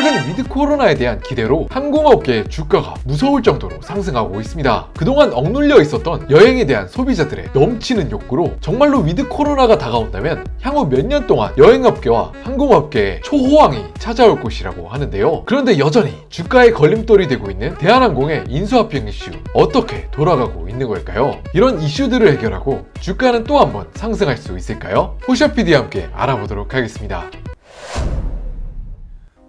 최근 위드 코로나에 대한 기대로 항공업계의 주가가 무서울 정도로 상승하고 있습니다. 그동안 억눌려 있었던 여행에 대한 소비자들의 넘치는 욕구로 정말로 위드 코로나가 다가온다면 향후 몇 년 동안 여행업계와 항공업계의 초호황이 찾아올 것이라고 하는데요. 그런데 여전히 주가에 걸림돌이 되고 있는 대한항공의 인수합병 이슈, 어떻게 돌아가고 있는 걸까요? 이런 이슈들을 해결하고 주가는 또 한번 상승할 수 있을까요? 호셔PD와 함께 알아보도록 하겠습니다.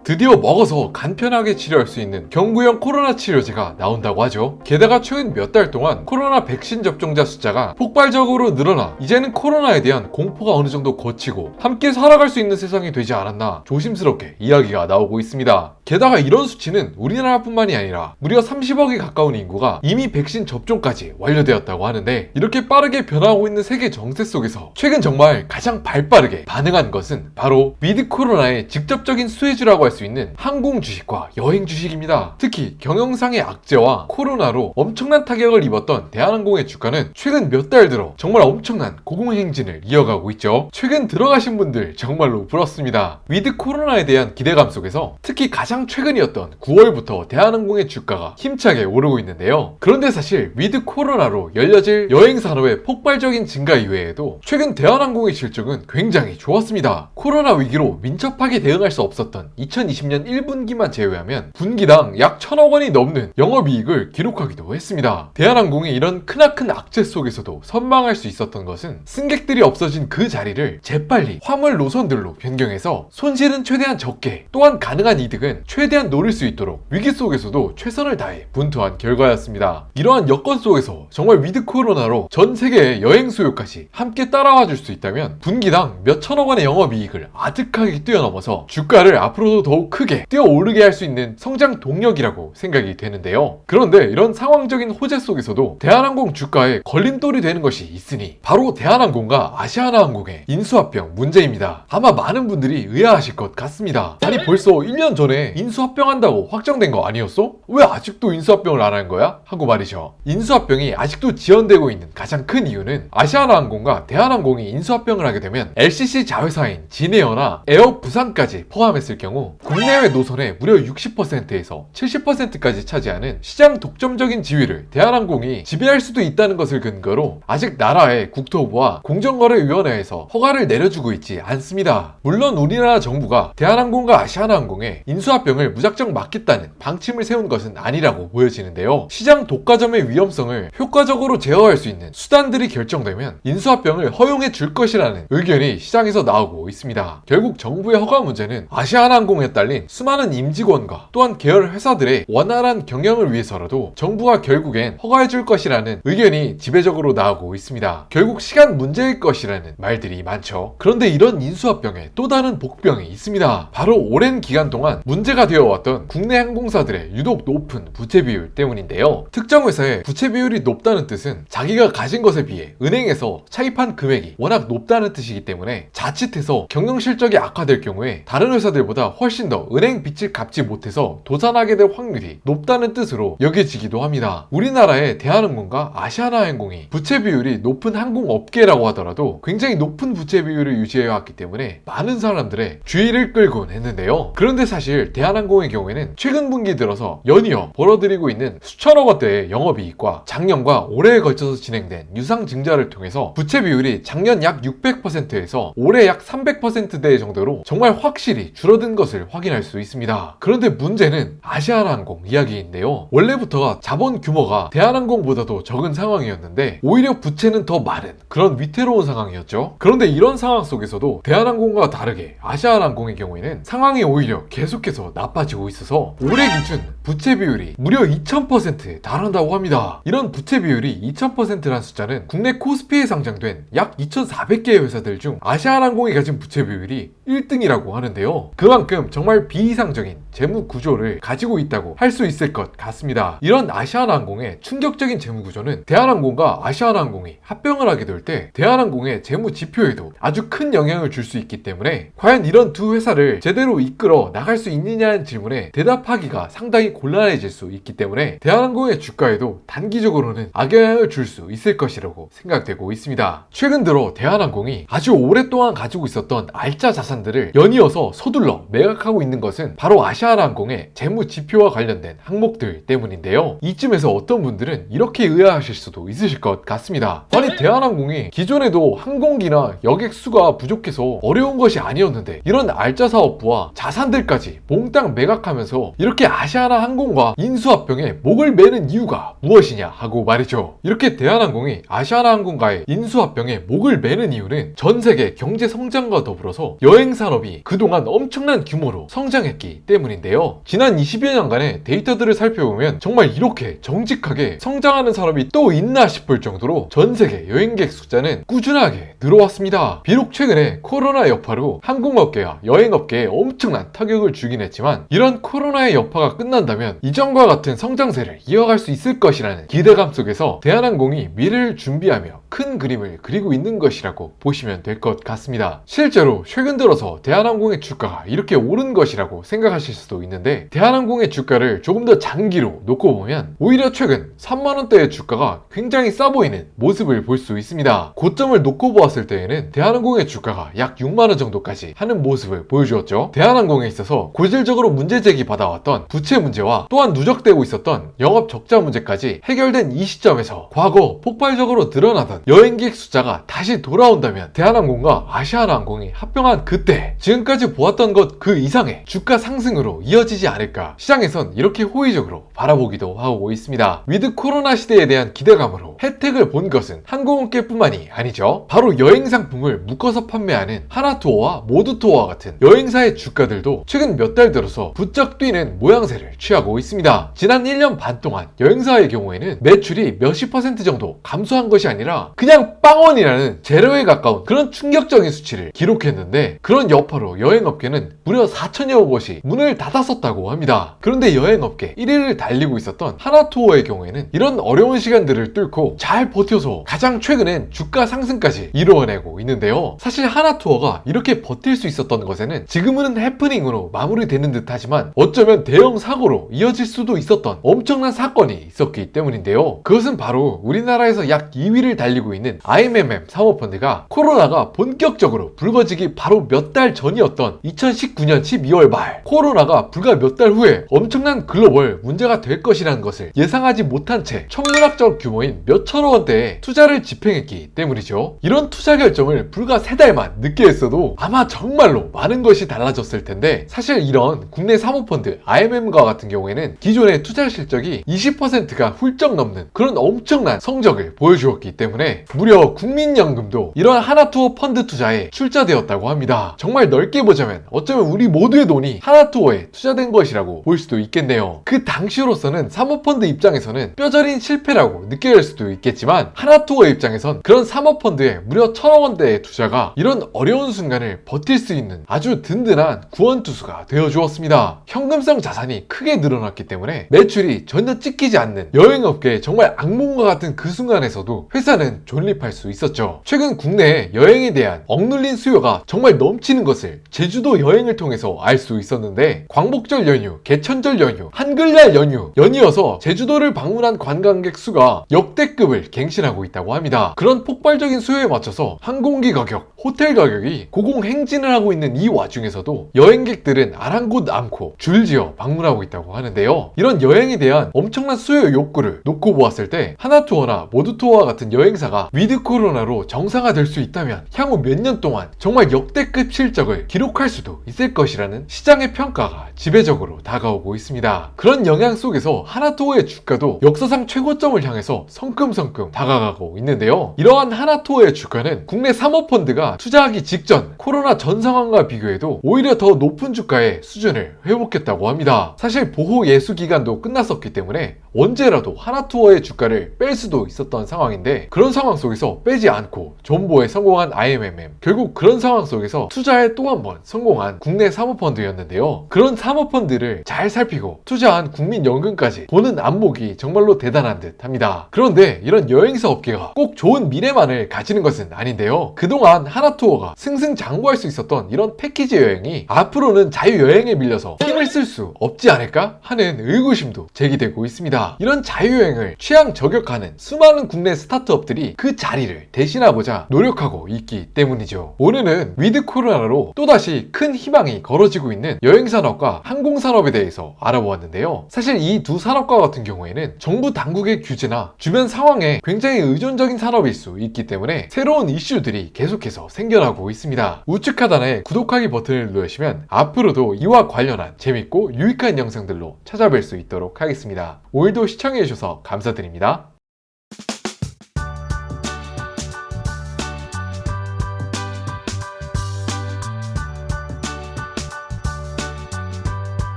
드디어 먹어서 간편하게 치료할 수 있는 경구형 코로나 치료제가 나온다고 하죠. 게다가 최근 몇 달 동안 코로나 백신 접종자 숫자가 폭발적으로 늘어나 이제는 코로나에 대한 공포가 어느 정도 거치고 함께 살아갈 수 있는 세상이 되지 않았나 조심스럽게 이야기가 나오고 있습니다. 게다가 이런 수치는 우리나라뿐만이 아니라 무려 30억이 가까운 인구가 이미 백신 접종까지 완료되었다고 하는데, 이렇게 빠르게 변화하고 있는 세계 정세 속에서 최근 정말 가장 발빠르게 반응한 것은 바로 위드 코로나의 직접적인 수혜주라고 할 수 있는 항공 주식과 여행 주식입니다. 특히 경영상의 악재와 코로나로 엄청난 타격을 입었던 대한항공의 주가는 최근 몇 달 들어 정말 엄청난 고공행진을 이어가고 있죠. 최근 들어가신 분들 정말로 부럽습니다. 위드 코로나에 대한 기대감 속에서 특히 가장 최근이었던 9월부터 대한항공의 주가가 힘차게 오르고 있는데요. 그런데 사실 위드 코로나로 열려질 여행 산업의 폭발적인 증가 이외에도 최근 대한항공의 실적은 굉장히 좋았습니다. 코로나 위기로 민첩하게 대응할 수 없었던 2020년 1분기만 제외하면 분기당 약 1,000억 원이 넘는 영업이익을 기록하기도 했습니다. 대한항공이 이런 크나큰 악재 속에서도 선방할 수 있었던 것은 승객들이 없어진 그 자리를 재빨리 화물 노선들로 변경해서 손실은 최대한 적게, 또한 가능한 이득은 최대한 노릴 수 있도록 위기 속에서도 최선을 다해 분투한 결과였습니다. 이러한 여건 속에서 정말 위드 코로나로 전 세계의 여행 수요까지 함께 따라와 줄 수 있다면 분기당 몇 천억 원의 영업이익을 아득하게 뛰어넘어서 주가를 앞으로도 더욱 크게 뛰어오르게 할 수 있는 성장 동력이라고 생각이 되는데요. 그런데 이런 상황적인 호재 속에서도 대한항공 주가에 걸림돌이 되는 것이 있으니 바로 대한항공과 아시아나항공의 인수합병 문제입니다. 아마 많은 분들이 의아하실 것 같습니다. 아니 벌써 1년 전에 인수합병한다고 확정된 거 아니었어? 왜 아직도 인수합병을 안 한 거야? 하고 말이죠. 인수합병이 아직도 지연되고 있는 가장 큰 이유는 아시아나항공과 대한항공이 인수합병을 하게 되면 LCC 자회사인 진에어나 에어 부산까지 포함했을 경우 국내외 노선의 무려 60%에서 70%까지 차지하는 시장 독점적인 지위를 대한항공이 지배할 수도 있다는 것을 근거로 아직 나라의 국토부와 공정거래위원회에서 허가를 내려주고 있지 않습니다. 물론 우리나라 정부가 대한항공과 아시아나항공의 인수합병을 무작정 막겠다는 방침을 세운 것은 아니라고 보여지는데요. 시장 독과점의 위험성을 효과적으로 제어할 수 있는 수단들이 결정되면 인수합병을 허용해 줄 것이라는 의견이 시장에서 나오고 있습니다. 결국 정부의 허가 문제는 아시아나항공에 딸린 수많은 임직원과 또한 계열 회사들의 원활한 경영을 위해서라도 정부가 결국엔 허가해 줄 것이라는 의견이 지배적으로 나오고 있습니다. 결국 시간 문제일 것이라는 말들이 많죠. 그런데 이런 인수합병에 또 다른 복병이 있습니다. 바로 오랜 기간 동안 문제가 되어왔던 국내 항공사들의 유독 높은 부채 비율 때문인데요. 특정 회사의 부채 비율이 높다는 뜻은 자기가 가진 것에 비해 은행에서 차입한 금액이 워낙 높다는 뜻이기 때문에 자칫해서 경영 실적이 악화될 경우에 다른 회사들보다 훨씬 더 은행 빚을 갚지 못해서 도산하게 될 확률이 높다는 뜻으로 여겨지기도 합니다. 우리나라의 대한항공과 아시아나항공이 부채 비율이 높은 항공업계라고 하더라도 굉장히 높은 부채 비율을 유지해왔기 때문에 많은 사람들의 주의를 끌곤 했는데요. 그런데 사실 대한항공의 경우에는 최근 분기 들어서 연이어 벌어들이고 있는 수천억 원대의 영업이익과 작년과 올해에 걸쳐서 진행된 유상증자를 통해서 부채 비율이 작년 약 600%에서 올해 약 300%대 정도로 정말 확실히 줄어든 것을 확인할 수 있습니다. 그런데 문제는 아시아나항공 이야기인데요. 원래부터가 자본 규모가 대한항공보다도 적은 상황이었는데 오히려 부채는 더 많은 그런 위태로운 상황이었죠. 그런데 이런 상황 속에서도 대한항공과 다르게 아시아나항공의 경우에는 상황이 오히려 계속해서 나빠지고 있어서 올해 기준 부채 비율이 무려 2000%에 달한다고 합니다. 이런 부채 비율이 2000%란 숫자는 국내 코스피에 상장된 약 2400개의 회사들 중 아시아나항공이 가진 부채 비율이 1등이라고 하는데요. 그만큼 정말 비이상적인 재무 구조를 가지고 있다고 할 수 있을 것 같습니다. 이런 아시아나항공의 충격적인 재무 구조는 대한항공과 아시아나항공이 합병을 하게 될 때 대한항공의 재무 지표에도 아주 큰 영향을 줄 수 있기 때문에 과연 이런 두 회사를 제대로 이끌어 나갈 수 있느냐는 질문에 대답하기가 상당히 곤란합니다. 불안해질 수 있기 때문에 대한항공의 주가에도 단기적으로는 악영향을 줄 수 있을 것이라고 생각되고 있습니다. 최근 들어 대한항공이 아주 오랫동안 가지고 있었던 알짜 자산들을 연이어서 서둘러 매각하고 있는 것은 바로 아시아나항공의 재무 지표와 관련된 항목들 때문인데요. 이쯤에서 어떤 분들은 이렇게 의아하실 수도 있으실 것 같습니다. 아니, 대한항공이 기존에도 항공기나 여객 수가 부족해서 어려운 것이 아니었는데 이런 알짜 사업부와 자산들까지 몽땅 매각하면서 이렇게 아시아나항공과 인수합병에 목을 매는 이유가 무엇이냐 하고 말이죠. 이렇게 대한항공이 아시아나항공과의 인수합병에 목을 매는 이유는 전 세계 경제 성장과 더불어서 여행 산업이 그동안 엄청난 규모로 성장했기 때문인데요. 지난 20여 년간의 데이터들을 살펴보면 정말 이렇게 정직하게 성장하는 사람이 또 있나 싶을 정도로 전 세계 여행객 숫자는 꾸준하게 늘어왔습니다. 비록 최근에 코로나 여파로 항공업계와 여행업계에 엄청난 타격을 주긴 했지만 이런 코로나의 여파가 끝난다면 이전과 같은 성장세를 이어갈 수 있을 것이라는 기대감 속에서 대한항공이 미래를 준비하며 큰 그림을 그리고 있는 것이라고 보시면 될 것 같습니다. 실제로 최근 들어서 대한항공의 주가가 이렇게 오른 것이라고 생각하실 수도 있는데 대한항공의 주가를 조금 더 장기로 놓고 보면 오히려 최근 3만원대의 주가가 굉장히 싸 보이는 모습을 볼 수 있습니다. 고점을 놓고 보았을 때에는 대한항공의 주가가 약 6만원 정도까지 하는 모습을 보여주었죠. 대한항공에 있어서 고질적으로 문제 제기 받아왔던 부채 문제와 또한 누적되고 있었던 영업 적자 문제까지 해결된 이 시점에서 과거 폭발적으로 늘어나던 여행객 숫자가 다시 돌아온다면 대한항공과 아시아나항공이 합병한 그때 지금까지 보았던 것 그 이상의 주가 상승으로 이어지지 않을까 시장에선 이렇게 호의적으로 바라보기도 하고 있습니다. 위드 코로나 시대에 대한 기대감으로 혜택을 본 것은 항공업계뿐만이 아니죠. 바로 여행 상품을 묶어서 판매하는 하나투어와 모두투어와 같은 여행사의 주가들도 최근 몇 달 들어서 부쩍 뛰는 모양새를 취하고 있습니다. 지난 1년 반 동안 여행사의 경우에는 매출이 몇십 % 정도 감소한 것이 아니라 그냥 빵원이라는 제로에 가까운 그런 충격적인 수치를 기록했는데 그런 여파로 여행업계는 무려 4천여 곳이 문을 닫았었다고 합니다. 그런데 여행업계 1위를 달리고 있었던 하나투어의 경우에는 이런 어려운 시간들을 뚫고 잘 버텨서 가장 최근엔 주가 상승까지 이루어내고 있는데요. 사실 하나투어가 이렇게 버틸 수 있었던 것에는 지금은 해프닝으로 마무리되는 듯 하지만 어쩌면 대형 사고로 이어질 수도 있었던 엄청난 사건이 있었기 때문인데요. 그것은 바로 우리나라에서 약 2위를 달리고 있는 IMM 사모펀드가 코로나가 본격적으로 불거지기 바로 몇 달 전이었던 2019년 12월 말 코로나가 불과 몇 달 후에 엄청난 글로벌 문제가 될 것이라는 것을 예상하지 못한 채 천문학적 규모인 몇천억 원대의 투자를 집행했기 때문이죠. 이런 투자 결정을 불과 3달만 늦게 했어도 아마 정말로 많은 것이 달라졌을 텐데 사실 이런 국내 사모펀드 IMM과 같은 경우에는 기존의 투자 실적이 20%가 훌쩍 넘는 그런 엄청난 성적을 보여주었기 때문에 무려 국민연금도 이런 하나투어 펀드 투자에 출자되었다고 합니다. 정말 넓게 보자면 어쩌면 우리 모두의 돈이 하나투어에 투자된 것이라고 볼 수도 있겠네요. 그 당시로서는 사모펀드 입장에서는 뼈저린 실패라고 느껴질 수도 있겠지만 하나투어 입장에선 그런 사모펀드에 무려 1,000억 원대의 투자가 이런 어려운 순간을 버틸 수 있는 아주 든든한 구원투수가 되어주었습니다. 현금성 자산이 크게 늘어났기 때문에 매출이 전혀 찍히지 않는 여행업계의 정말 악몽과 같은 그 순간에서도 회사는 존립할 수 있었죠. 최근 국내에 여행에 대한 억눌린 수요가 정말 넘치는 것을 제주도 여행을 통해서 알 수 있었는데 광복절 연휴, 개천절 연휴, 한글날 연휴 연이어서 제주도를 방문한 관광객 수가 역대급을 갱신하고 있다고 합니다. 그런 폭발적인 수요에 맞춰서 항공기 가격, 호텔 가격이 고공행진을 하고 있는 이 와중에서도 여행객들은 아랑곳 않고 줄지어 방문하고 있다고 하는데요. 이런 여행에 대한 엄청난 수요 욕구를 놓고 보았을 때 하나투어나 모두투어와 같은 여행사가 위드 코로나로 정상화될 수 있다면 향후 몇 년 동안 정말 역대급 실적을 기록할 수도 있을 것이라는 시장의 평가가 지배적으로 다가오고 있습니다. 그런 영향 속에서 하나투어의 주가도 역사상 최고점을 향해서 성큼성큼 다가가고 있는데요. 이러한 하나투어의 주가는 국내 사모펀드가 투자하기 직전 코로나 전 상황과 비교해도 오히려 더 높은 주가의 수준을 회복했다고 합니다. 사실 보호 예수 기간도 끝났었기 때문에 언제라도 하나투어의 주가를 뺄 수도 있었던 상황인데 그런 상황 속에서 빼지 않고 존버에 성공한 IMM, 결국 그런 상황 속에서 투자에 또 한 번 성공한 국내 사모펀드였는데요. 그런 사모펀드를 잘 살피고 투자한 국민연금까지 보는 안목이 정말로 대단한 듯 합니다. 그런데 이런 여행사 업계가 꼭 좋은 미래만을 가지는 것은 아닌데요. 그동안 하나투어가 승승장구할 수 있었던 이런 패키지 여행이 앞으로는 자유여행에 밀려서 힘을 쓸 수 없지 않을까 하는 의구심도 제기되고 있습니다. 이런 자유여행을 취향 저격하는 수많은 국내 스타트업들이 그 자리를 대신하고자 노력하고 있기 때문이죠. 오늘은 위드 코로나로 또다시 큰 희망이 걸어지고 있는 여행산업과 항공산업에 대해서 알아보았는데요. 사실 이 두 산업과 같은 경우에는 정부 당국의 규제나 주변 상황에 굉장히 의존적인 산업일 수 있기 때문에 새로운 이슈들이 계속해서 생겨나고 있습니다. 우측 하단에 구독하기 버튼을 누르시면 앞으로도 이와 관련한 재밌고 유익한 영상들로 찾아뵐 수 있도록 하겠습니다. 오늘도 시청해주셔서 감사드립니다.